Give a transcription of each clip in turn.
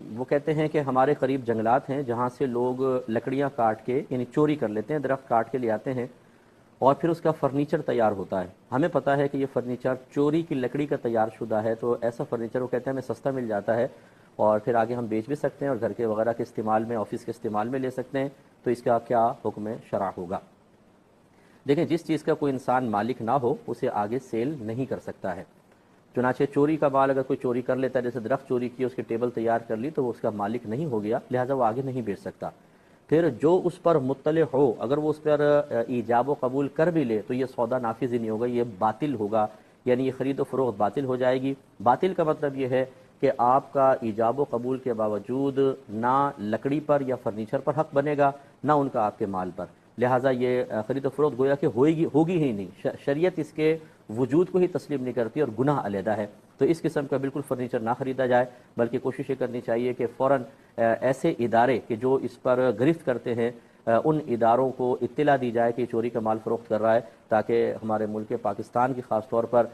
وہ کہتے ہیں کہ ہمارے قریب جنگلات ہیں جہاں سے لوگ لکڑیاں کاٹ کے یعنی چوری کر لیتے ہیں، درخت کاٹ کے لے آتے ہیں اور پھر اس کا فرنیچر تیار ہوتا ہے۔ ہمیں پتہ ہے کہ یہ فرنیچر چوری کی لکڑی کا تیار شدہ ہے، تو ایسا فرنیچر وہ کہتے ہیں ہمیں سستا مل جاتا ہے اور پھر آگے ہم بیچ بھی سکتے ہیں اور گھر کے وغیرہ کے استعمال میں، آفس کے استعمال میں لے سکتے ہیں، تو اس کا کیا حکم شرع ہوگا؟ دیکھیں، جس چیز کا کوئی انسان مالک نہ ہو اسے آگے سیل نہیں کر سکتا ہے۔ چنانچہ چوری کا مال اگر کوئی چوری کر لیتا ہے، جیسے درخت چوری کی، اس کی ٹیبل تیار کر لی، تو وہ اس کا مالک نہیں ہو گیا، لہٰذا وہ آگے نہیں بیچ سکتا۔ پھر جو اس پر مطلع ہو، اگر وہ اس پر ایجاب و قبول کر بھی لے تو یہ سودا نافذ ہی نہیں ہوگا، یہ باطل ہوگا، یعنی یہ خرید و فروخت باطل ہو جائے گی۔ باطل کا مطلب یہ ہے کہ آپ کا ایجاب و قبول کے باوجود نہ لکڑی پر یا فرنیچر پر حق بنے گا، نہ ان کا آپ کے مال پر، لہٰذا یہ خرید و فروخت گویا کہ ہوگی ہی نہیں۔ شریعت اس کے وجود کو ہی تسلیم نہیں کرتی اور گناہ علیحدہ ہے، تو اس قسم کا بالکل فرنیچر نہ خریدا جائے، بلکہ کوشش یہ کرنی چاہیے کہ فوراً ایسے ادارے کہ جو اس پر گرفت کرتے ہیں ان اداروں کو اطلاع دی جائے کہ چوری کا مال فروخت کر رہا ہے، تاکہ ہمارے ملک پاکستان کی خاص طور پر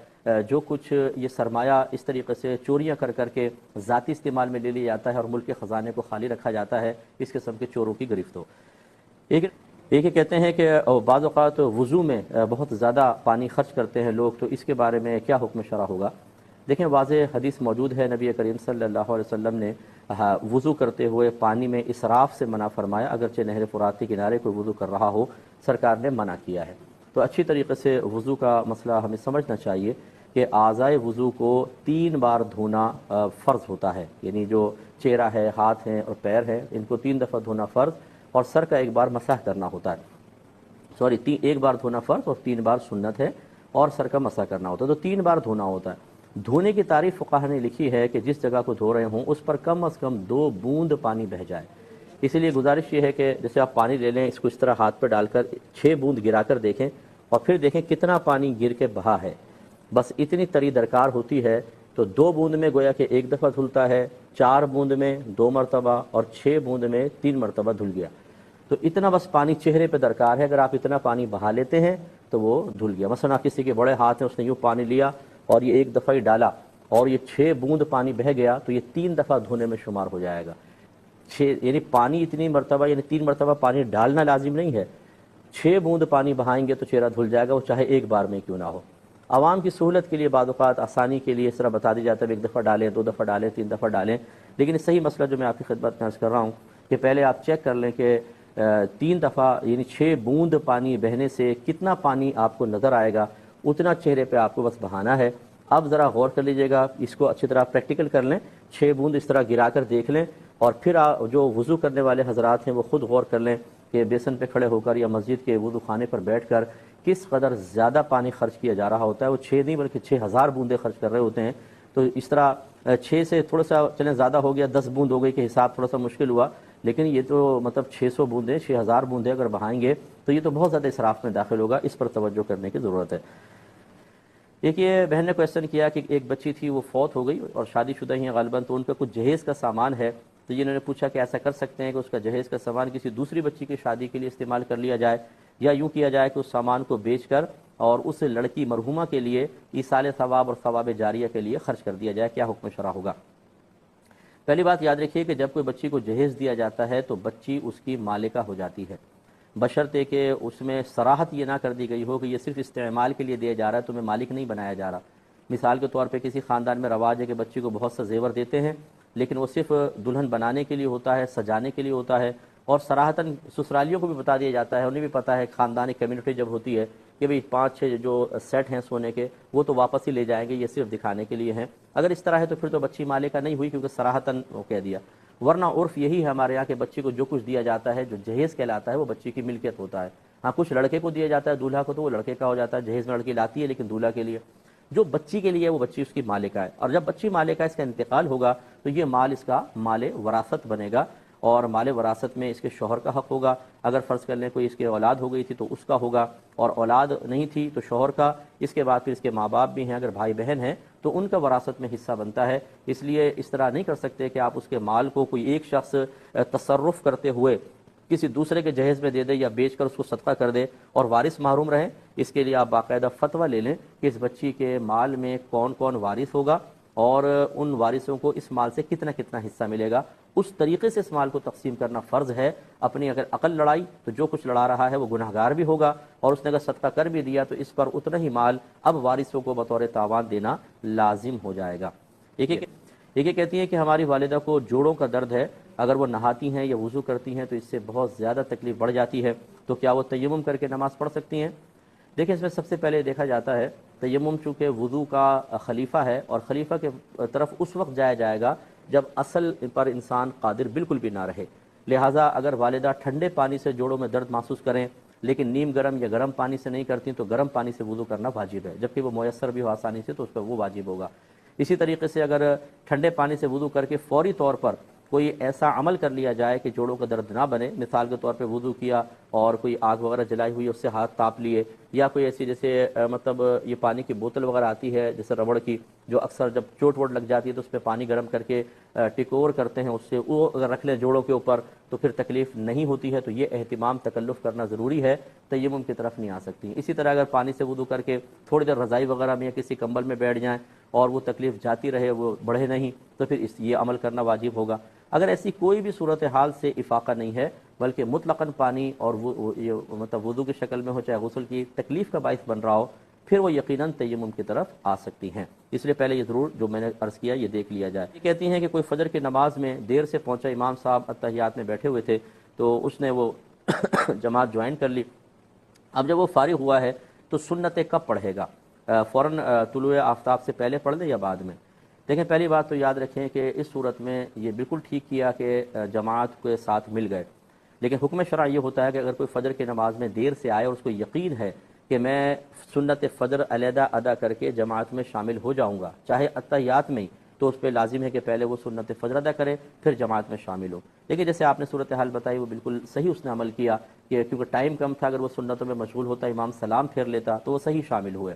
جو کچھ یہ سرمایہ اس طریقے سے چوریاں کر کر کے ذاتی استعمال میں لے لیا جاتا ہے اور ملک کے خزانے کو خالی رکھا جاتا ہے، اس قسم کے چوروں کی گرفت ہو۔ ایک کہتے ہیں کہ بعض اوقات وضو میں بہت زیادہ پانی خرچ کرتے ہیں لوگ، تو اس کے بارے میں کیا حکم شرع ہوگا؟ دیکھیں، واضح حدیث موجود ہے، نبی کریم صلی اللہ علیہ وسلم نے وضو کرتے ہوئے پانی میں اسراف سے منع فرمایا، اگرچہ نہر فرات کے کنارے کوئی وضو کر رہا ہو، سرکار نے منع کیا ہے۔ تو اچھی طریقے سے وضو کا مسئلہ ہمیں سمجھنا چاہیے کہ اعضائے وضو کو 3 بار دھونا فرض ہوتا ہے، یعنی جو چہرہ ہے، ہاتھ ہیں اور پیر ہیں، ان کو 3 دفعہ دھونا فرض، اور سر کا 1 بار مسح کرنا ہوتا ہے، 1 بار دھونا فرض اور 3 بار سنت ہے، اور سر کا مسح کرنا ہوتا ہے، تو 3 بار دھونا ہوتا ہے۔ دھونے کی تعریف فقہا نے لکھی ہے کہ جس جگہ کو دھو رہے ہوں اس پر کم از کم 2 بوند پانی بہہ جائے۔ اسی لیے گزارش یہ ہے کہ جیسے آپ پانی لے لیں، اس کو اس طرح ہاتھ پہ ڈال کر 6 بوند گرا کر دیکھیں اور پھر دیکھیں کتنا پانی گر کے بہا ہے، بس اتنی تری درکار ہوتی ہے، تو 2 بوند میں گویا کہ 1 دفعہ دھلتا ہے، 4 بوند میں 2 مرتبہ اور 6 بوند میں 3 مرتبہ دھل گیا، تو اتنا بس پانی چہرے پہ درکار ہے۔ اگر آپ اتنا پانی بہا لیتے ہیں تو وہ دھل گیا۔ مثلا کسی کے بڑے ہاتھ ہیں، اس نے یوں پانی لیا اور یہ 1 دفعہ ہی ڈالا اور یہ 6 بوند پانی بہہ گیا، تو یہ 3 دفعہ دھونے میں شمار ہو جائے گا۔ یعنی پانی اتنی مرتبہ، یعنی 3 مرتبہ پانی ڈالنا لازم نہیں ہے، 6 بوند پانی بہائیں گے تو چہرہ دھل جائے گا، وہ چاہے 1 بار میں کیوں نہ ہو۔ عوام کی سہولت کے لیے بعض اوقات آسانی کے لیے اس طرح بتا دی جاتا ہے 1 دفعہ ڈالیں، 2 دفعہ ڈالیں، 3 دفعہ ڈالیں، لیکن صحیح مسئلہ جو میں آپ کی خدمت میں عرض کر رہا ہوں کہ پہلے آپ چیک کر لیں کہ 3 دفعہ یعنی 6 بوند پانی بہنے سے کتنا پانی آپ کو نظر آئے گا، اتنا چہرے پہ آپ کو بس بہانا ہے۔ اب ذرا غور کر لیجئے گا، اس کو اچھی طرح پریکٹیکل کر لیں، 6 بوند اس طرح گرا کر دیکھ لیں، اور پھر جو وضو کرنے والے حضرات ہیں وہ خود غور کر لیں کہ بیسن پہ کھڑے ہو کر یا مسجد کے وضو خانے پر بیٹھ کر کس قدر زیادہ پانی خرچ کیا جا رہا ہوتا ہے۔ وہ 6 نہیں بلکہ 6000 بوندیں خرچ کر رہے ہوتے ہیں، تو اس طرح 6 سے تھوڑا سا چلیں زیادہ ہو گیا، 10 بوند ہو گئی کہ حساب تھوڑا سا مشکل ہوا، لیکن یہ تو مطلب 600 بوندیں، 6000 بوندیں اگر بہائیں گے تو یہ تو بہت زیادہ اسراف میں داخل ہوگا، اس پر توجہ کرنے کی ضرورت ہے۔ ایک یہ بہن نے کویسچن کیا کہ ایک بچی تھی وہ فوت ہو گئی اور شادی شدہ ہی غالباً، تو ان کا کچھ جہیز کا سامان ہے، تو انہوں نے پوچھا کہ ایسا کر سکتے ہیں کہ اس کا جہیز کا سامان کسی دوسری بچی کی شادی کے لیے استعمال کر لیا جائے، یا یوں کیا جائے کہ اس سامان کو بیچ کر اور اس لڑکی مرحومہ کے لیے ایصال ثواب اور ثواب جاریہ کے لیے خرچ کر دیا جائے، کیا حکم شرع ہوگا؟ پہلی بات یاد رکھیے کہ جب کوئی بچی کو جہیز دیا جاتا ہے تو بچی اس کی مالکہ ہو جاتی ہے، بشرطے کہ اس میں صراحت یہ نہ کر دی گئی ہو کہ یہ صرف استعمال کے لیے دیا جا رہا ہے، تمہیں مالک نہیں بنایا جا رہا۔ مثال کے طور پہ کسی خاندان میں رواج ہے کہ بچی کو بہت سا زیور دیتے ہیں، لیکن وہ صرف دلہن بنانے کے لیے ہوتا ہے، سجانے کے لیے ہوتا ہے، اور صراحتاً سسرالیوں کو بھی بتا دیا جاتا ہے، انہیں بھی پتہ ہے، خاندانی کمیونٹی جب ہوتی ہے کہ بھئی 5-6 جو سیٹ ہیں سونے کے وہ تو واپس ہی لے جائیں گے، یہ صرف دکھانے کے لیے ہیں۔ اگر اس طرح ہے تو پھر تو بچی مالکہ نہیں ہوئی، کیونکہ صراحتاً وہ کہہ دیا، ورنہ عرف یہی ہے ہمارے یہاں کہ بچی کو جو کچھ دیا جاتا ہے، جو جہیز کہلاتا ہے، وہ بچی کی ملکیت ہوتا ہے۔ ہاں کچھ لڑکے کو دیا جاتا ہے، دولہا کو، تو وہ لڑکے کا ہو جاتا ہے، جہیز میں لڑکی لاتی ہے لیکن دولہا کے لیے جو بچی کے لیے وہ بچی اس کی مالکہ ہے، اور جب بچی مالکہ اس کا انتقال ہوگا تو یہ مال اس کا مال وراثت بنے گا، اور مال وراثت میں اس کے شوہر کا حق ہوگا۔ اگر فرض کر لیں کوئی اس کی اولاد ہو گئی تھی تو اس کا ہوگا، اور اولاد نہیں تھی تو شوہر کا، اس کے بعد پھر اس کے ماں باپ بھی ہیں، اگر بھائی بہن ہیں تو ان کا وراثت میں حصہ بنتا ہے۔ اس لیے اس طرح نہیں کر سکتے کہ آپ اس کے مال کو کوئی ایک شخص تصرف کرتے ہوئے کسی دوسرے کے جہیز میں دے دے یا بیچ کر اس کو صدقہ کر دے اور وارث محروم رہیں۔ اس کے لیے آپ باقاعدہ فتویٰ لے لیں کہ اس بچی کے مال میں کون کون وارث ہوگا، اور ان وارثوں کو اس مال سے کتنا کتنا حصہ ملے گا، اس طریقے سے اس مال کو تقسیم کرنا فرض ہے۔ اپنی اگر عقل لڑائی تو جو کچھ لڑا رہا ہے وہ گناہگار بھی ہوگا، اور اس نے اگر صدقہ کر بھی دیا تو اس پر اتنا ہی مال اب وارثوں کو بطور تاوان دینا لازم ہو جائے گا۔ ایک کہتی ہیں کہ ہماری والدہ کو جوڑوں کا درد ہے، اگر وہ نہاتی ہیں یا وضو کرتی ہیں تو اس سے بہت زیادہ تکلیف بڑھ جاتی ہے، تو کیا وہ تیمم کر کے نماز پڑھ سکتی ہیں؟ دیکھیں، اس میں سب سے پہلے دیکھا جاتا ہے تیمم چونکہ وضو کا خلیفہ ہے، اور خلیفہ کے طرف اس وقت جایا جائے گا جب اصل پر انسان قادر بالکل بھی نہ رہے۔ لہٰذا اگر والدہ ٹھنڈے پانی سے جوڑوں میں درد محسوس کریں لیکن نیم گرم یا گرم پانی سے نہیں کرتی تو گرم پانی سے وضو کرنا واجب ہے، جبکہ وہ میسر بھی ہو آسانی سے تو اس پر وہ واجب ہوگا۔ اسی طریقے سے اگر ٹھنڈے پانی سے وضو کر کے فوری طور پر کوئی ایسا عمل کر لیا جائے کہ جوڑوں کا درد نہ بنے، مثال کے طور پہ وضو کیا اور کوئی آگ وغیرہ جلائی ہوئی اس سے ہاتھ تاپ لیے، یا کوئی ایسی جیسے مطلب یہ پانی کی بوتل وغیرہ آتی ہے جیسے ربڑ کی، جو اکثر جب چوٹ ووٹ لگ جاتی ہے تو اس پہ پانی گرم کر کے ٹیکور کرتے ہیں، اس سے وہ اگر رکھ لیں جوڑوں کے اوپر تو پھر تکلیف نہیں ہوتی ہے، تو یہ اہتمام تکلف کرنا ضروری ہے، تیمم کی طرف نہیں آ سکتی۔ اسی طرح اگر پانی سے وضو کر کے تھوڑی دیر رضائی وغیرہ میں یا کسی کمبل میں بیٹھ جائیں اور وہ تکلیف جاتی رہے، وہ بڑھے نہیں، تو پھر یہ عمل کرنا واجب ہوگا۔ اگر ایسی کوئی بھی صورتحال سے افاقہ نہیں ہے بلکہ مطلقاً پانی اور مطلب وضو کی شکل میں ہو چاہے غسل کی تکلیف کا باعث بن رہا ہو، پھر وہ یقیناً تیمم کی طرف آ سکتی ہیں۔ اس لیے پہلے یہ ضرور جو میں نے عرض کیا یہ دیکھ لیا جائے۔ یہ کہتی ہیں کہ کوئی فجر کی نماز میں دیر سے پہنچا، امام صاحب اتحیات میں بیٹھے ہوئے تھے تو اس نے وہ جماعت جوائن کر لی، اب جب وہ فارغ ہوا ہے تو سنتیں کب پڑھے گا؟ فوراً طلوع آفتاب سے پہلے پڑھ دیں یا بعد میں؟ دیکھیں، پہلی بات تو یاد رکھیں کہ اس صورت میں یہ بالکل ٹھیک کیا کہ جماعت کے ساتھ مل گئے، لیکن حکم شرع یہ ہوتا ہے کہ اگر کوئی فجر کی نماز میں دیر سے آئے اور اس کو یقین ہے کہ میں سنت فجر علیحدہ ادا کر کے جماعت میں شامل ہو جاؤں گا چاہے اتحیات میں ہی، تو اس پہ لازم ہے کہ پہلے وہ سنت فجر ادا کرے پھر جماعت میں شامل ہو۔ لیکن جیسے آپ نے صورتحال بتائی وہ بالکل صحیح اس نے عمل کیا کہ کیونکہ ٹائم کم تھا، اگر وہ سنتوں میں مشغول ہوتا، امام سلام پھیر لیتا تو وہ صحیح شامل ہوئے۔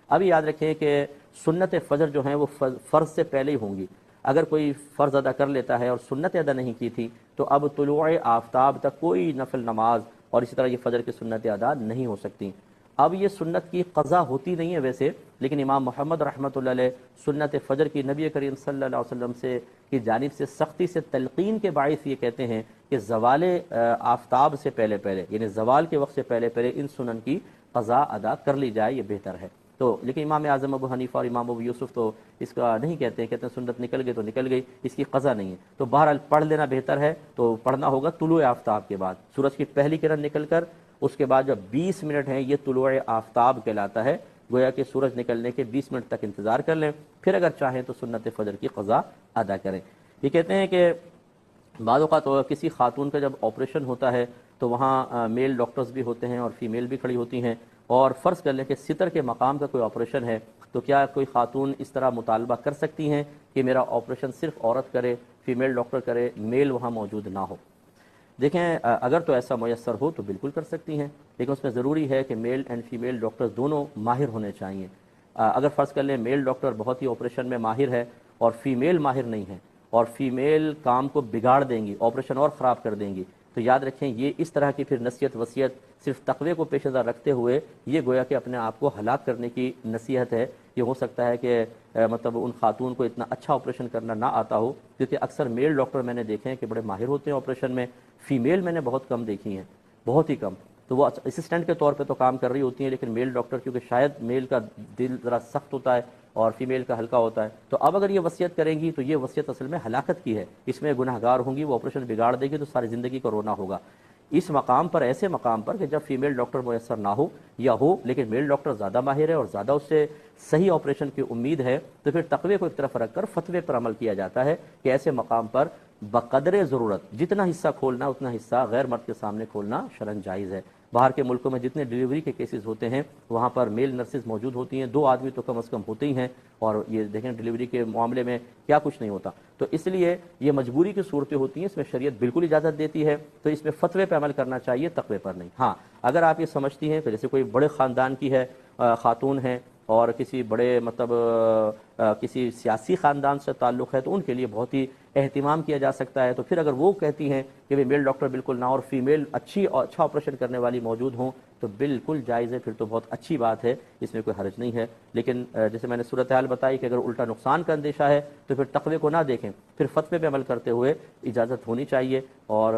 ابھی یاد رکھیں کہ سنت فجر جو ہیں وہ فرض سے پہلے ہی ہوں گی، اگر کوئی فرض ادا کر لیتا ہے اور سنت ادا نہیں کی تھی تو اب طلوع آفتاب تک کوئی نفل نماز اور اسی طرح یہ فجر کی سنت ادا نہیں ہو سکتی۔ اب یہ سنت کی قضا ہوتی نہیں ہے ویسے، لیکن امام محمد رحمۃ اللہ علیہ سنت فجر کی نبی کریم صلی اللہ علیہ وسلم سے کی جانب سے سختی سے تلقین کے باعث یہ کہتے ہیں کہ زوال آفتاب سے پہلے پہلے، یعنی زوال کے وقت سے پہلے پہلے ان سنن کی قضا ادا کر لی جائے، یہ بہتر ہے۔ تو لیکن امام اعظم ابو حنیفہ اور امام ابو یوسف تو اس کا نہیں کہتے ہیں، کہتے ہیں سنت نکل گئی تو نکل گئی، اس کی قضا نہیں ہے، تو بہرحال پڑھ لینا بہتر ہے۔ تو پڑھنا ہوگا طلوع آفتاب کے بعد، سورج کی پہلی کرن نکل کر اس کے بعد جو 20 منٹ ہیں یہ طلوع آفتاب کہلاتا ہے، گویا کہ سورج نکلنے کے 20 منٹ تک انتظار کر لیں، پھر اگر چاہیں تو سنت فجر کی قضا ادا کریں۔ یہ کہتے ہیں کہ بعض اوقات کسی خاتون کا جب آپریشن ہوتا ہے تو وہاں میل ڈاکٹرز بھی ہوتے ہیں اور فیمیل بھی کھڑی ہوتی ہیں، اور فرض کر لیں کہ ستر کے مقام کا کوئی آپریشن ہے، تو کیا کوئی خاتون اس طرح مطالبہ کر سکتی ہیں کہ میرا آپریشن صرف عورت کرے، فیمیل ڈاکٹر کرے، میل وہاں موجود نہ ہو؟ دیکھیں، اگر تو ایسا میسر ہو تو بالکل کر سکتی ہیں، لیکن اس میں ضروری ہے کہ میل اینڈ فیمیل ڈاکٹر دونوں ماہر ہونے چاہیے۔ اگر فرض کر لیں میل ڈاکٹر بہت ہی آپریشن میں ماہر ہے اور فیمیل ماہر نہیں ہے، اور فیمیل کام کو بگاڑ دیں گی، آپریشن اور خراب کر دیں گی، تو یاد رکھیں یہ اس طرح کی پھر نصیحت وصیت صرف تقوی کو پیش نظر رکھتے ہوئے یہ گویا کہ اپنے آپ کو ہلاک کرنے کی نصیحت ہے۔ یہ ہو سکتا ہے کہ مطلب ان خاتون کو اتنا اچھا آپریشن کرنا نہ آتا ہو، کیونکہ اکثر میل ڈاکٹر میں نے دیکھے ہیں کہ بڑے ماہر ہوتے ہیں آپریشن میں، فیمیل میں نے بہت کم دیکھی ہیں، بہت ہی کم، تو وہ اسسٹنٹ کے طور پہ تو کام کر رہی ہوتی ہیں، لیکن میل ڈاکٹر کیونکہ شاید میل کا دل ذرا سخت ہوتا ہے اور فیمیل کا ہلکا ہوتا ہے، تو اب اگر یہ وصیت کریں گی تو یہ وصیت اصل میں ہلاکت کی ہے، اس میں گناہ گار ہوں گی، وہ آپریشن بگاڑ دے گی تو ساری زندگی کو رونا ہوگا۔ اس مقام پر، ایسے مقام پر کہ جب فیمیل ڈاکٹر میسر نہ ہو یا ہو لیکن میل ڈاکٹر زیادہ ماہر ہے اور زیادہ اس سے صحیح آپریشن کی امید ہے، تو پھر تقوی کو ایک طرف رکھ کر فتوے پر عمل کیا جاتا ہے کہ ایسے مقام پر بقدر ضرورت جتنا حصہ کھولنا اتنا حصہ غیر مرد کے سامنے کھولنا شرعاً جائز ہے۔ باہر کے ملکوں میں جتنے ڈیلیوری کے کیسز ہوتے ہیں وہاں پر میل نرسز موجود ہوتی ہیں، 2 آدمی تو کم از کم ہوتے ہی ہیں، اور یہ دیکھیں ڈیلیوری کے معاملے میں کیا کچھ نہیں ہوتا، تو اس لیے یہ مجبوری کی صورتیں ہوتی ہیں، اس میں شریعت بالکل اجازت دیتی ہے، تو اس میں فتوے پہ عمل کرنا چاہیے، تقوی پر نہیں۔ ہاں، اگر آپ یہ سمجھتی ہیں کہ جیسے کوئی بڑے خاندان کی ہے خاتون ہیں اور کسی بڑے مطلب کسی سیاسی خاندان سے تعلق ہے تو ان کے لیے بہت ہی اہتمام کیا جا سکتا ہے، تو پھر اگر وہ کہتی ہیں کہ میل ڈاکٹر بالکل نہ اور فیمیل اچھا آپریشن کرنے والی موجود ہوں تو بالکل جائز ہے، پھر تو بہت اچھی بات ہے، اس میں کوئی حرج نہیں ہے۔ لیکن جیسے میں نے صورتحال بتائی کہ اگر الٹا نقصان کا اندیشہ ہے تو پھر تقوی کو نہ دیکھیں، پھر فتوے پہ عمل کرتے ہوئے اجازت ہونی چاہیے، اور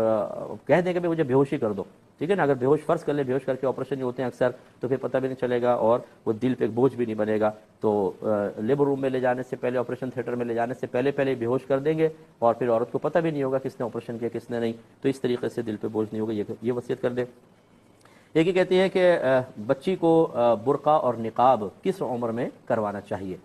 کہہ دیں کہ مجھے بے ہوشی کر دو، ٹھیک ہے نا، اگر بے ہوش فرض کر لیں، بے ہوش کر کے آپریشن نہیں ہوتے ہیں اکثر، تو پھر پتہ بھی نہیں چلے گا اور وہ دل پہ ایک بوجھ بھی نہیں بنے گا۔ تو لیبر روم میں لے جانے سے پہلے، آپریشن تھیٹر میں لے جانے سے پہلے بے ہوش کر دیں گے، اور پھر عورت کو پتہ بھی نہیں ہوگا کس نے آپریشن کیا کس نے نہیں، تو اس طریقے سے دل پہ بوجھ نہیں ہوگا، یہ وصیت کر دیں۔ ایک یہ کہتی ہے کہ بچی کو برقع اور نقاب کس عمر میں کروانا چاہیے؟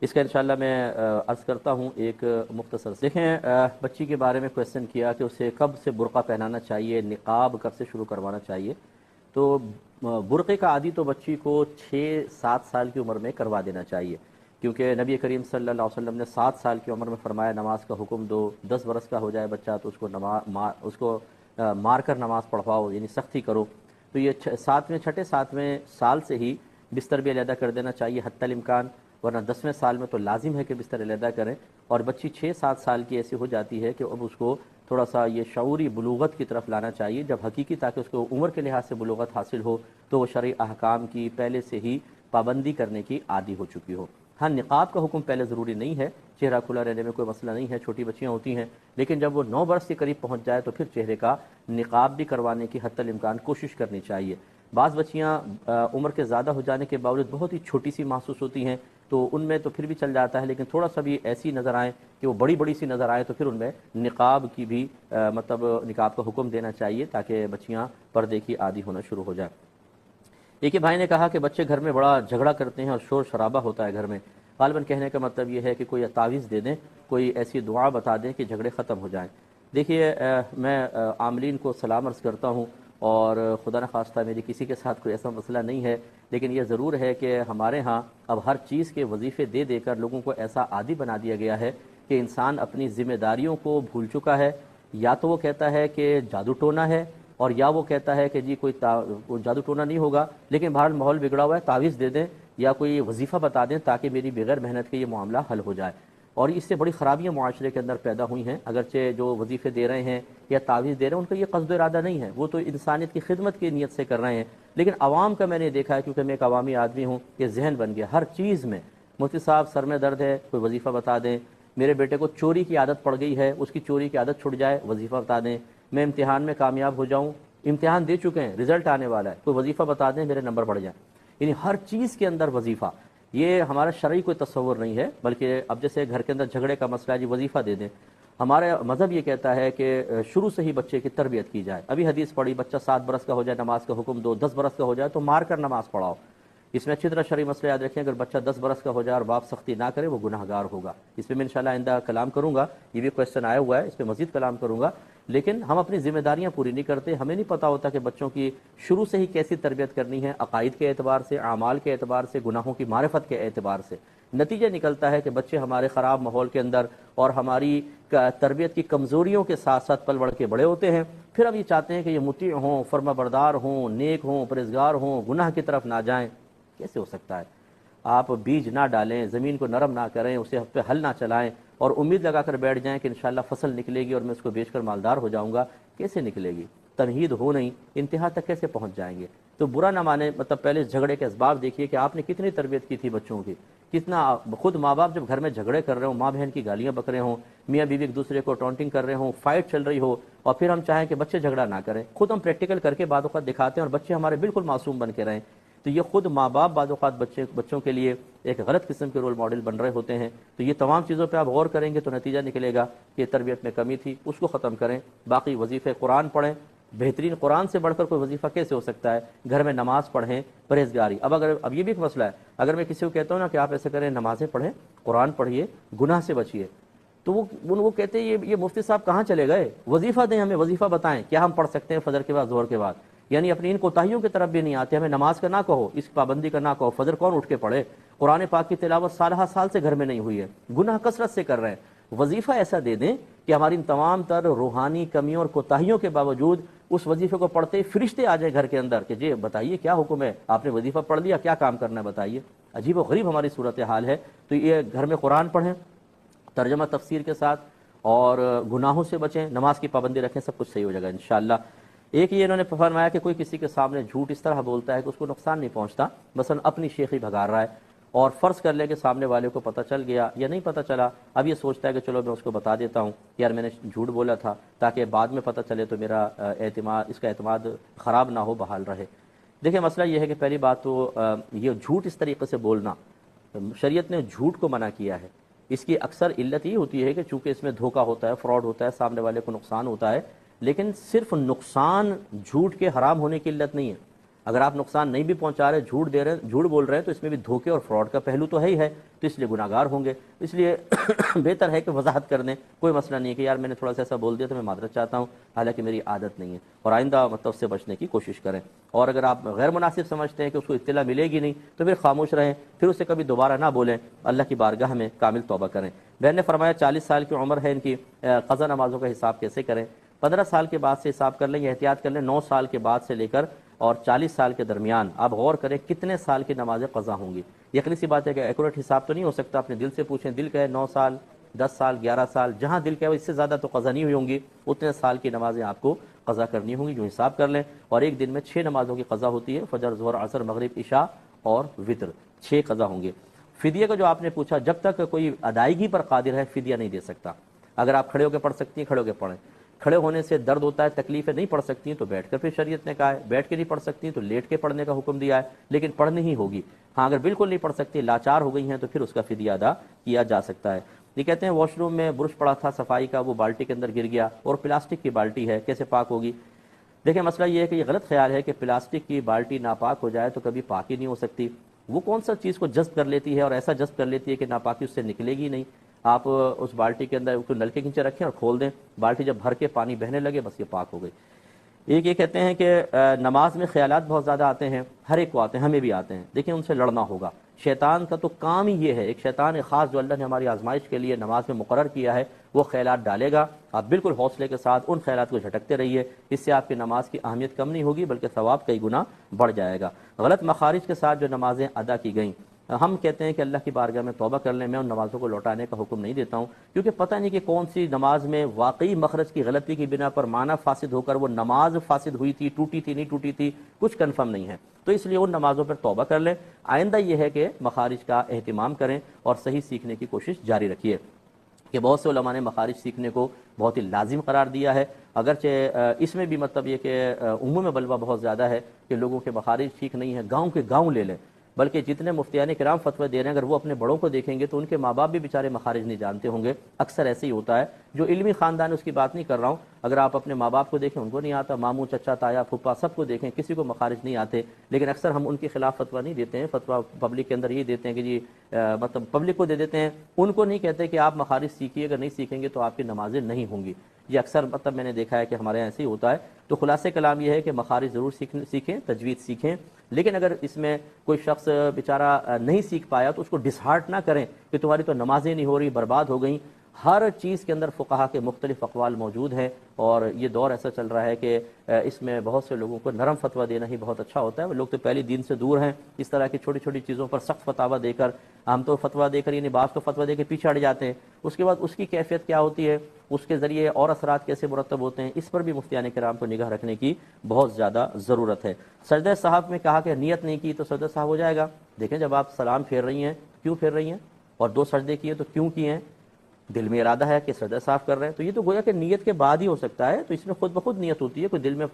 اس کا انشاءاللہ میں عرض کرتا ہوں ایک مختصر سے۔ دیکھیں بچی کے بارے میں کویشچن کیا کہ اسے کب سے برقع پہنانا چاہیے، نقاب کب سے شروع کروانا چاہیے، تو برقعے کا عادی تو بچی کو 6-7 سال کی عمر میں کروا دینا چاہیے، کیونکہ نبی کریم صلی اللہ علیہ وسلم نے 7 سال کی عمر میں فرمایا نماز کا حکم دو، 10 برس کا ہو جائے بچہ تو اس کو مار کر نماز پڑھواؤ، یعنی سختی کرو۔ تو یہ 6-7 سال سے ہی بستر بھی علیحدہ کر دینا چاہیے حتی الامکان، ورنہ 10ویں سال میں تو لازم ہے کہ بستر علیحدہ کریں۔ اور بچی 6-7 سال کی ایسی ہو جاتی ہے کہ اب اس کو تھوڑا سا یہ شعوری بلوغت کی طرف لانا چاہیے، جب حقیقی، تاکہ اس کو عمر کے لحاظ سے بلوغت حاصل ہو تو وہ شرعی احکام کی پہلے سے ہی پابندی کرنے کی عادی ہو چکی ہو۔ ہاں نقاب کا حکم پہلے ضروری نہیں ہے، چہرہ کھلا رہنے میں کوئی مسئلہ نہیں ہے، چھوٹی بچیاں ہوتی ہیں، لیکن جب وہ 9 برس کے قریب پہنچ جائے تو پھر چہرے کا نقاب بھی کروانے کی حتی الامکان کوشش کرنی چاہیے۔ بعض بچیاں عمر کے زیادہ ہو جانے کے باوجود بہت ہی چھوٹی سی محسوس ہوتی ہیں، تو ان میں تو پھر بھی چل جاتا ہے، لیکن تھوڑا سا بھی ایسی نظر آئیں کہ وہ بڑی سی نظر آئے تو پھر ان میں نقاب کی بھی نقاب کا حکم دینا چاہیے، تاکہ بچیاں پردے کی عادی ہونا شروع ہو جائیں۔ ایک بھائی نے کہا کہ بچے گھر میں بڑا جھگڑا کرتے ہیں اور شور شرابہ ہوتا ہے گھر میں، غالباً کہنے کا مطلب یہ ہے کہ کوئی تعویذ دے دیں، کوئی ایسی دعا بتا دیں کہ جھگڑے ختم ہو جائیں۔ دیکھیے میں عاملین کو سلام عرض کرتا ہوں، اور خدا نخواستہ میری کسی کے ساتھ کوئی ایسا مسئلہ نہیں ہے، لیکن یہ ضرور ہے کہ ہمارے ہاں اب ہر چیز کے وظیفے دے کر لوگوں کو ایسا عادی بنا دیا گیا ہے کہ انسان اپنی ذمہ داریوں کو بھول چکا ہے، یا تو وہ کہتا ہے کہ جادو ٹونا ہے، اور یا وہ کہتا ہے کہ جی کوئی جادو ٹونا نہیں ہوگا، لیکن بہرحال ماحول بگڑا ہوا ہے، تعویذ دے دیں یا کوئی وظیفہ بتا دیں تاکہ میری بغیر محنت کے یہ معاملہ حل ہو جائے۔ اور اس سے بڑی خرابیاں معاشرے کے اندر پیدا ہوئی ہیں، اگرچہ جو وظیفے دے رہے ہیں یا تعویذ دے رہے ہیں ان کا یہ قصد و ارادہ نہیں ہے، وہ تو انسانیت کی خدمت کی نیت سے کر رہے ہیں، لیکن عوام کا میں نے دیکھا ہے، کیونکہ میں ایک عوامی آدمی ہوں، کہ ذہن بن گیا ہر چیز میں، مفتی صاحب سر میں درد ہے کوئی وظیفہ بتا دیں، میرے بیٹے کو چوری کی عادت پڑ گئی ہے اس کی چوری کی عادت چھٹ جائے وظیفہ بتا دیں، میں امتحان میں کامیاب ہو جاؤں، امتحان دے چکے ہیں رزلٹ آنے والا ہے کوئی وظیفہ بتا دیں میرے نمبر بڑھ جائیں، یعنی ہر چیز کے اندر وظیفہ، یہ ہمارا شرعی کوئی تصور نہیں ہے، بلکہ اب جیسے گھر کے اندر جھگڑے کا مسئلہ ہے جی وظیفہ دے دیں، ہمارا مذہب یہ کہتا ہے کہ شروع سے ہی بچے کی تربیت کی جائے۔ ابھی حدیث پڑھی بچہ 7 برس کا ہو جائے نماز کا حکم دو، 10 برس کا ہو جائے تو مار کر نماز پڑھاؤ۔ اس میں اچھی طرح شرعی مسئلہ یاد رکھیں، اگر بچہ 10 برس کا ہو جائے اور باپ سختی نہ کرے وہ گناہ گار ہوگا۔ اس پہ میں انشاءاللہ آئندہ کلام کروں گا، یہ بھی کویشچن آیا ہوا ہے، اس پہ مزید کلام کروں گا، لیکن ہم اپنی ذمہ داریاں پوری نہیں کرتے، ہمیں نہیں پتہ ہوتا کہ بچوں کی شروع سے ہی کیسی تربیت کرنی ہے، عقائد کے اعتبار سے، اعمال کے اعتبار سے، گناہوں کی معرفت کے اعتبار سے۔ نتیجہ نکلتا ہے کہ بچے ہمارے خراب ماحول کے اندر اور ہماری تربیت کی کمزوریوں کے ساتھ ساتھ پل بڑھ کے بڑے ہوتے ہیں، پھر ہم یہ چاہتے ہیں کہ یہ مطیع ہوں، فرما بردار ہوں، نیک ہوں، پرہیزگار ہوں، گناہ کی طرف نہ جائیں، کیسے ہو سکتا ہے؟ آپ بیج نہ ڈالیں، زمین کو نرم نہ کریں، اسے پہ ہل نہ چلائیں اور امید لگا کر بیٹھ جائیں کہ انشاءاللہ فصل نکلے گی اور میں اس کو بیچ کر مالدار ہو جاؤں گا، کیسے نکلے گی؟ تمہید ہو نہیں، انتہا تک کیسے پہنچ جائیں گے؟ تو برا نہ مانے، مطلب پہلے اس جھگڑے کے اسباب دیکھیے کہ آپ نے کتنی تربیت کی تھی بچوں کی، کتنا خود ماں باپ جب گھر میں جھگڑے کر رہے ہوں، ماں بہن کی گالیاں بک رہے ہوں، میاں بیوی ایک دوسرے کو ٹونٹنگ کر رہے ہوں، فائٹ چل رہی ہو، اور پھر ہم چاہیں کہ بچے جھگڑا نہ کریں، خود ہم پریکٹیکل کر کے بعض اوقات دکھاتے ہیں اور بچے ہمارے بالکل معصوم بن کے رہیں، تو یہ خود ماں باپ بعض اوقات بچوں کے لیے ایک غلط قسم کے رول ماڈل بن رہے ہوتے ہیں۔ تو یہ تمام چیزوں پہ آپ غور کریں گے تو نتیجہ نکلے گا کہ تربیت میں کمی تھی، اس کو ختم کریں۔ باقی وظیفے قرآن پڑھیں، بہترین قرآن سے بڑھ کر کوئی وظیفہ کیسے ہو سکتا ہے؟ گھر میں نماز پڑھیں، پرہیزگاری۔ اب یہ بھی ایک مسئلہ ہے، اگر میں کسی کو کہتا ہوں نا کہ آپ ایسے کریں، نمازیں پڑھیں، قرآن پڑھیے، گناہ سے بچیے، تو وہ کہتے ہیں یہ مفتی صاحب کہاں چلے گئے؟ وظیفہ دیں ہمیں، وظیفہ بتائیں کیا ہم پڑھ سکتے ہیں فجر کے بعد، ظہر کے بعد، یعنی اپنی ان کوتاہیوں کی طرف بھی نہیں آتے، ہمیں نماز کا نہ کہو، اس پابندی کا نہ کہو، فجر کون اٹھ کے پڑھے، قرآن پاک کی تلاوت سالہ سال سے گھر میں نہیں ہوئی ہے، گناہ کثرت سے کر رہے ہیں، وظیفہ ایسا دے دیں کہ ہماری ان تمام تر روحانی کمیوں اور کوتاہیوں کے باوجود اس وظیفے کو پڑھتے ہی فرشتے آ جائیں گھر کے اندر کہ جی بتائیے کیا حکم ہے، آپ نے وظیفہ پڑھ لیا، کیا کام کرنا ہے بتائیے۔ عجیب و غریب ہماری صورتحال ہے۔ تو یہ گھر میں قرآن پڑھیں ترجمہ تفسیر کے ساتھ، اور گناہوں سے بچیں، نماز کی پابندی رکھیں، سب کچھ صحیح ہو جائے گا انشاءاللہ۔ ایک یہ انہوں نے فرمایا کہ کوئی کسی کے سامنے جھوٹ اس طرح بولتا ہے کہ اس کو نقصان نہیں پہنچتا، مثلا اپنی شیخی بھگا رہا ہے، اور فرض کر لے کہ سامنے والے کو پتہ چل گیا یا نہیں پتہ چلا، اب یہ سوچتا ہے کہ چلو میں اس کو بتا دیتا ہوں یار میں نے جھوٹ بولا تھا تاکہ بعد میں پتہ چلے تو میرا اعتماد، اس کا اعتماد خراب نہ ہو، بحال رہے۔ دیکھیں مسئلہ یہ ہے کہ پہلی بات تو یہ جھوٹ اس طریقے سے بولنا، شریعت نے جھوٹ کو منع کیا ہے۔ اس کی اکثر علت یہ ہوتی ہے کہ چونکہ اس میں دھوکہ ہوتا ہے، فراڈ ہوتا ہے، سامنے والے کو نقصان ہوتا ہے، لیکن صرف نقصان جھوٹ کے حرام ہونے کی علت نہیں ہے۔ اگر آپ نقصان نہیں بھی پہنچا رہے، جھوٹ بول رہے ہیں، تو اس میں بھی دھوکے اور فراڈ کا پہلو تو ہے ہی ہے، تو اس لیے گناہگار ہوں گے۔ اس لیے بہتر ہے کہ وضاحت کر دیں، کوئی مسئلہ نہیں ہے کہ یار میں نے تھوڑا سا ایسا بول دیا تو میں معذرت چاہتا ہوں، حالانکہ میری عادت نہیں ہے، اور آئندہ مطلب اس سے بچنے کی کوشش کریں۔ اور اگر آپ غیر مناسب سمجھتے ہیں کہ اس کو اطلاع ملے گی نہیں تو پھر خاموش رہیں، پھر اسے کبھی دوبارہ نہ بولیں، اللہ کی بارگاہ میں کامل توبہ کریں۔ بہن نے فرمایا 40 سال کی عمر ہے ان کی، قضا نمازوں کا حساب کیسے کریں؟ 15 سال کے بعد سے حساب کر لیں یا احتیاط کر لیں، 9 سال کے بعد سے لے کر اور 40 سال کے درمیان آپ غور کریں کتنے سال کی نمازیں قضا ہوں گی۔ یقینی سی بات ہے کہ ایکوریٹ حساب تو نہیں ہو سکتا، اپنے دل سے پوچھیں، دل کہے 9 سال، 10 سال، 11 سال، جہاں دل کہے اس سے زیادہ تو قضا نہیں ہوئی ہوں گی، اتنے سال کی نمازیں آپ کو قضا کرنی ہوں گی، جو حساب کر لیں۔ اور ایک دن میں 6 نمازوں کی قضا ہوتی ہے، فجر، ظہر، عصر، مغرب، عشاء اور وتر، 6 قضا ہوں گے۔ فدیے کا جو آپ نے پوچھا، جب تک کوئی ادائیگی پر قادر ہے فدیہ نہیں دے سکتا۔ اگر آپ کھڑے ہو کے پڑھ سکتی ہیں کھڑے ہو کے پڑھیں، کھڑے ہونے سے درد ہوتا ہے، تکلیفیں نہیں پڑھ سکتی ہیں تو بیٹھ کر، پھر شریعت نے کہا ہے بیٹھ کے نہیں پڑھ سکتی تو لیٹ کے پڑھنے کا حکم دیا ہے، لیکن پڑھنی ہی ہوگی۔ ہاں اگر بالکل نہیں پڑھ سکتی، لاچار ہو گئی ہیں، تو پھر اس کا فدیہ ادا کیا جا سکتا ہے۔ یہ کہتے ہیں واش روم میں برش پڑا تھا صفائی کا، وہ بالٹی کے اندر گر گیا اور پلاسٹک کی بالٹی ہے، کیسے پاک ہوگی؟ دیکھیں مسئلہ یہ ہے کہ یہ غلط خیال ہے کہ پلاسٹک کی بالٹی ناپاک ہو جائے تو کبھی پاک ہی نہیں ہو سکتی۔ وہ کون سا چیز کو جذب کر لیتی ہے اور ایسا جذب کر لیتی ہے کہ ناپاکی اس سے نکلے گی نہیں؟ آپ اس بالٹی کے اندر نلکے کے نیچے رکھیں اور کھول دیں، بالٹی جب بھر کے پانی بہنے لگے بس یہ پاک ہو گئی۔ ایک یہ کہتے ہیں کہ نماز میں خیالات بہت زیادہ آتے ہیں، ہر ایک کو آتے ہیں، ہمیں بھی آتے ہیں، دیکھیں ان سے لڑنا ہوگا۔ شیطان کا تو کام ہی یہ ہے، ایک شیطان خاص جو اللہ نے ہماری آزمائش کے لیے نماز میں مقرر کیا ہے، وہ خیالات ڈالے گا۔ آپ بالکل حوصلے کے ساتھ ان خیالات کو جھٹکتے رہیے، اس سے آپ کی نماز کی اہمیت کم نہیں ہوگی بلکہ ثواب کئی گنا بڑھ جائے گا۔ غلط مخارج کے ساتھ جو نمازیں ادا کی گئیں، ہم کہتے ہیں کہ اللہ کی بارگاہ میں توبہ کر لیں، میں ان نمازوں کو لوٹانے کا حکم نہیں دیتا ہوں، کیونکہ پتہ نہیں کہ کون سی نماز میں واقعی مخرج کی غلطی کی بنا پر معنی فاسد ہو کر وہ نماز فاسد ہوئی تھی، ٹوٹی تھی، نہیں ٹوٹی تھی، کچھ کنفرم نہیں ہے، تو اس لیے ان نمازوں پر توبہ کر لیں۔ آئندہ یہ ہے کہ مخارج کا اہتمام کریں اور صحیح سیکھنے کی کوشش جاری رکھیے، کہ بہت سے علماء نے مخارج سیکھنے کو بہت ہی لازم قرار دیا ہے، اگرچہ اس میں بھی مطلب یہ کہ عموم بلوہ بہت زیادہ ہے کہ لوگوں کے مخارج ٹھیک نہیں ہیں، گاؤں کے گاؤں لے لیں، بلکہ جتنے مفتیان کرام فتوی دے رہے ہیں اگر وہ اپنے بڑوں کو دیکھیں گے تو ان کے ماں باپ بھی بیچارے مخارج نہیں جانتے ہوں گے، اکثر ایسے ہی ہوتا ہے۔ جو علمی خاندان ہے اس کی بات نہیں کر رہا ہوں، اگر آپ اپنے ماں باپ کو دیکھیں ان کو نہیں آتا، ماموں، چچا، تایا، پھپھا سب کو دیکھیں کسی کو مخارج نہیں آتے، لیکن اکثر ہم ان کے خلاف فتویٰ نہیں دیتے ہیں، فتویٰ پبلک کے اندر یہ دیتے ہیں کہ جی مطلب پبلک کو دے دیتے ہیں، ان کو نہیں کہتے کہ آپ مخارج سیکھیے، اگر نہیں سیکھیں گے تو آپ کی نمازیں نہیں ہوں گی۔ یہ اکثر مطلب میں نے دیکھا ہے کہ ہمارے یہاں ایسے ہی ہوتا ہے۔ تو خلاصہ کلام یہ ہے کہ مخارج ضرور سیکھیں، تجوید سیکھیں، لیکن اگر اس میں کوئی شخص بیچارہ نہیں سیکھ پایا تو اس کو ڈسہارٹ نہ کریں کہ تمہاری تو نمازیں نہیں ہو رہی، برباد ہو گئیں۔ ہر چیز کے اندر فقہا کے مختلف اقوال موجود ہیں، اور یہ دور ایسا چل رہا ہے کہ اس میں بہت سے لوگوں کو نرم فتویٰ دینا ہی بہت اچھا ہوتا ہے۔ وہ لوگ تو پہلی دین سے دور ہیں، اس طرح کی چھوٹی چھوٹی چیزوں پر سخت فتاویٰ دے کر، ہم تو فتویٰ دے کر یعنی بعض کو فتویٰ دے کے پیچھے ہٹ جاتے ہیں، اس کے بعد اس کی کیفیت کیا ہوتی ہے، اس کے ذریعے اور اثرات کیسے مرتب ہوتے ہیں، اس پر بھی مفتیان کرام کو نگاہ رکھنے کی بہت زیادہ ضرورت ہے۔ سجدہ صاحب میں کہا کہ نیت نہیں کی تو سجدہ صاحب ہو جائے گا؟ دیکھیں جب آپ سلام پھیر رہی ہیں کیوں پھیر رہی ہیں، اور 2 سجدے کیے تو کیوں کیے ہیں، دل میں ارادہ ہے کہ سجدہ صاف کر رہے ہیں تو یہ تو گویا کہ نیت کے بعد ہی ہو سکتا ہے، تو اس میں خود بخود نیت ہوتی ہے، کوئی دل میں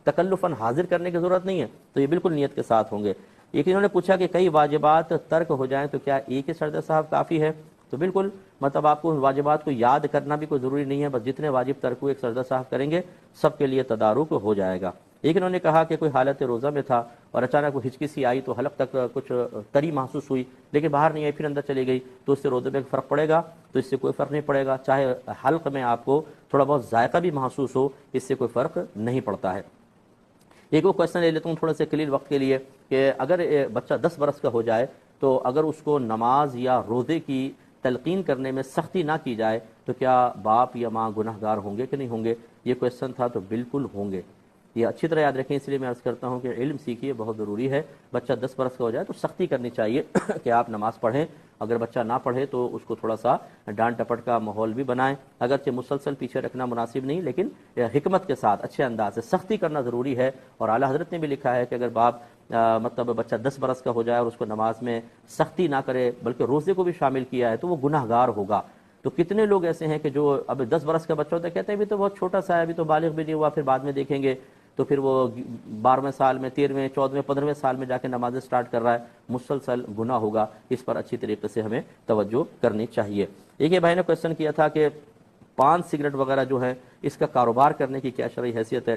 تکلفاً حاضر کرنے کی ضرورت نہیں ہے، تو یہ بالکل نیت کے ساتھ ہوں گے۔ ایک انہوں نے پوچھا کہ کئی واجبات ترک ہو جائیں تو کیا ایک ہی سجدہ صاحب کافی ہے؟ تو بالکل مطلب آپ کو ان واجبات کو یاد کرنا بھی کوئی ضروری نہیں ہے، بس جتنے واجب ترک ہوئے ایک سجدہ صاحب کریں گے سب کے لیے تدارک ہو جائے گا۔ ایک انہوں نے کہا کہ کوئی حالت روزہ میں تھا اور اچانک وہ ہچکی سی آئی تو حلق تک کچھ تری محسوس ہوئی لیکن باہر نہیں آئی، پھر اندر چلی گئی، تو اس سے روزے میں فرق پڑے گا؟ تو اس سے کوئی فرق نہیں پڑے گا، چاہے حلق میں آپ کو تھوڑا بہت ذائقہ بھی محسوس ہو، اس سے کوئی فرق نہیں پڑتا ہے۔ ایک وہ کویشچن لے لیتا ہوں تھوڑا سے قلیل وقت کے لیے کہ اگر بچہ 10 برس کا ہو جائے تو اگر اس کو نماز یا روزے کی تلقین کرنے میں سختی نہ کی جائے تو کیا باپ یا ماں گناہ گار ہوں گے کہ نہیں ہوں گے؟ یہ کویشچن تھا، تو بالکل ہوں گے۔ یہ اچھی طرح یاد رکھیں، اس لیے میں عرض کرتا ہوں کہ علم سیکھیے، بہت ضروری ہے۔ بچہ 10 برس کا ہو جائے تو سختی کرنی چاہیے کہ آپ نماز پڑھیں، اگر بچہ نہ پڑھے تو اس کو تھوڑا سا ڈانٹ ٹپٹ کا ماحول بھی بنائیں، اگرچہ مسلسل پیچھے رکھنا مناسب نہیں، لیکن حکمت کے ساتھ اچھے انداز سے سختی کرنا ضروری ہے۔ اور اعلیٰ حضرت نے بھی لکھا ہے کہ اگر باپ مطلب بچہ 10 برس کا ہو جائے اور اس کو نماز میں سختی نہ کرے بلکہ روزے کو بھی شامل کیا ہے تو وہ گناہ گار ہوگا۔ تو کتنے لوگ ایسے ہیں کہ جو اب 10 برس کا بچہ ہوتا ہے، کہتے ہیں ابھی تو بہت چھوٹا سا ہے، ابھی تو بالغ بھی نہیں ہوا، پھر بعد میں دیکھیں گے، تو پھر وہ 12ویں سال میں، 13ویں، 14ویں، 15ویں سال میں جا کے نمازیں سٹارٹ کر رہا ہے، مسلسل گناہ ہوگا۔ اس پر اچھی طریقے سے ہمیں توجہ کرنی چاہیے۔ ایک یہ بھائی نے کویسچن کیا تھا کہ پان سگریٹ وغیرہ جو ہے اس کا کاروبار کرنے کی کیا شرعی حیثیت ہے؟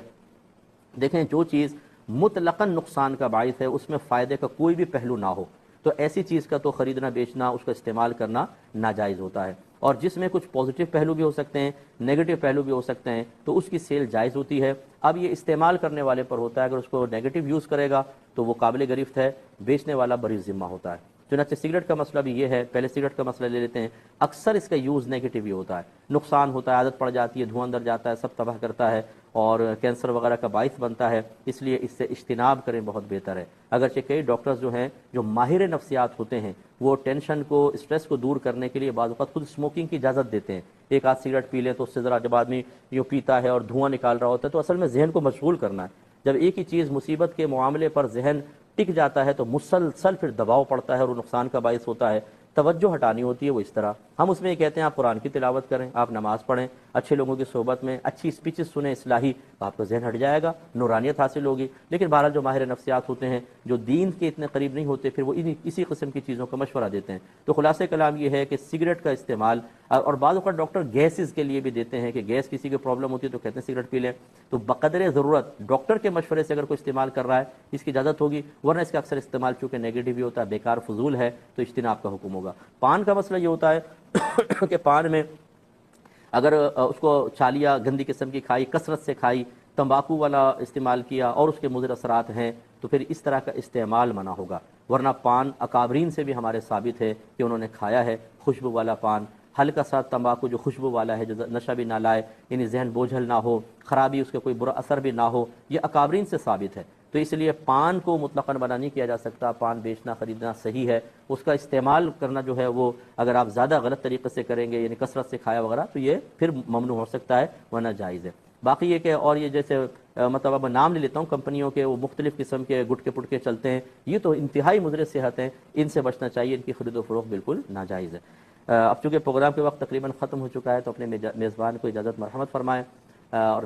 دیکھیں، جو چیز مطلقاً نقصان کا باعث ہے، اس میں فائدے کا کوئی بھی پہلو نہ ہو، تو ایسی چیز کا تو خریدنا، بیچنا، اس کا استعمال کرنا ناجائز ہوتا ہے۔ اور جس میں کچھ پازیٹیو پہلو بھی ہو سکتے ہیں، نیگیٹو پہلو بھی ہو سکتے ہیں، تو اس کی سیل جائز ہوتی ہے۔ اب یہ استعمال کرنے والے پر ہوتا ہے، اگر اس کو نیگیٹو یوز کرے گا تو وہ قابل گرفت ہے، بیچنے والا بری ذمہ ہوتا ہے۔ چنانچہ سگریٹ کا مسئلہ بھی یہ ہے، پہلے سگریٹ کا مسئلہ لے لیتے ہیں، اکثر اس کا یوز نیگیٹو ہی ہوتا ہے، نقصان ہوتا ہے، عادت پڑ جاتی ہے، دھواں اندر جاتا ہے، سب تباہ کرتا ہے اور کینسر وغیرہ کا باعث بنتا ہے، اس لیے اس سے اجتناب کریں، بہت بہتر ہے۔ اگرچہ کئی ڈاکٹرز جو ہیں، جو ماہر نفسیات ہوتے ہیں، وہ ٹینشن کو، اسٹریس کو دور کرنے کے لیے بعض اوقات خود اسموکنگ کی اجازت دیتے ہیں۔ ایک آدھ سگریٹ پی لیں تو اس سے ذرا، جب آدمی یوں پیتا ہے اور دھواں نکال رہا ہوتا ہے تو اصل میں ذہن کو مشغول کرنا ہے۔ جب ایک ہی چیز مصیبت کے معاملے پر ذہن ٹک جاتا ہے تو مسلسل پھر دباؤ پڑتا ہے اور وہ نقصان کا باعث ہوتا ہے۔ توجہ ہٹانی ہوتی ہے وہ اس طرح۔ ہم اس میں یہ کہتے ہیں آپ قرآن کی تلاوت کریں، آپ نماز پڑھیں، اچھے لوگوں کی صحبت میں اچھی اسپیچز سنیں اصلاحی، تو آپ کا ذہن ہٹ جائے گا، نورانیت حاصل ہوگی۔ لیکن بہرحال جو ماہر نفسیات ہوتے ہیں، جو دین کے اتنے قریب نہیں ہوتے، پھر وہ اسی قسم کی چیزوں کا مشورہ دیتے ہیں۔ تو خلاصہ کلام یہ ہے کہ سگریٹ کا استعمال، اور بعض اوقات ڈاکٹر گیسز کے لیے بھی دیتے ہیں کہ گیس کسی کی پرابلم ہوتی ہے تو کہتے ہیں سگریٹ پی لیں، تو بقدر ضرورت ڈاکٹر کے مشورے سے اگر کوئی استعمال کر رہا ہے اس کی اجازت ہوگی، ورنہ اس کا اکثر استعمال چونکہ نیگیٹو بھی ہوتا ہے، بیکار فضول ہے، تو اجتناب کا حکم ہوگا۔ پان کا مسئلہ یہ ہوتا ہے کہ پان میں اگر اس کو چھالیا گندی قسم کی کھائی، کثرت سے کھائی، تمباکو والا استعمال کیا اور اس کے مضر اثرات ہیں، تو پھر اس طرح کا استعمال منع ہوگا۔ ورنہ پان اکابرین سے بھی ہمارے ثابت ہے کہ انہوں نے کھایا ہے خوشبو والا پان، ہلکا سا تمباکو جو خوشبو والا ہے، جو نشہ بھی نہ لائے، یعنی ذہن بوجھل نہ ہو، خرابی اس کے کوئی برا اثر بھی نہ ہو، یہ اکابرین سے ثابت ہے۔ تو اس لیے پان کو مطلقاً منع نہیں کیا جا سکتا، پان بیچنا خریدنا صحیح ہے، اس کا استعمال کرنا جو ہے وہ اگر آپ زیادہ غلط طریقے سے کریں گے، یعنی کثرت سے کھایا وغیرہ، تو یہ پھر ممنوع ہو سکتا ہے، ورنہ جائز ہے۔ باقی یہ کہ اور یہ جیسے مطلب اب نام لے لیتا ہوں کمپنیوں کے، وہ مختلف قسم کے گٹکے پٹکے چلتے ہیں، یہ تو انتہائی مضر صحت ہیں، ان سے بچنا چاہیے، ان کی خرید و فروخت بالکل ناجائز ہے۔ اب چونکہ پروگرام کے وقت تقریباً ختم ہو چکا ہے تو اپنے میزبان کو اجازت مرحمت فرمائیں اور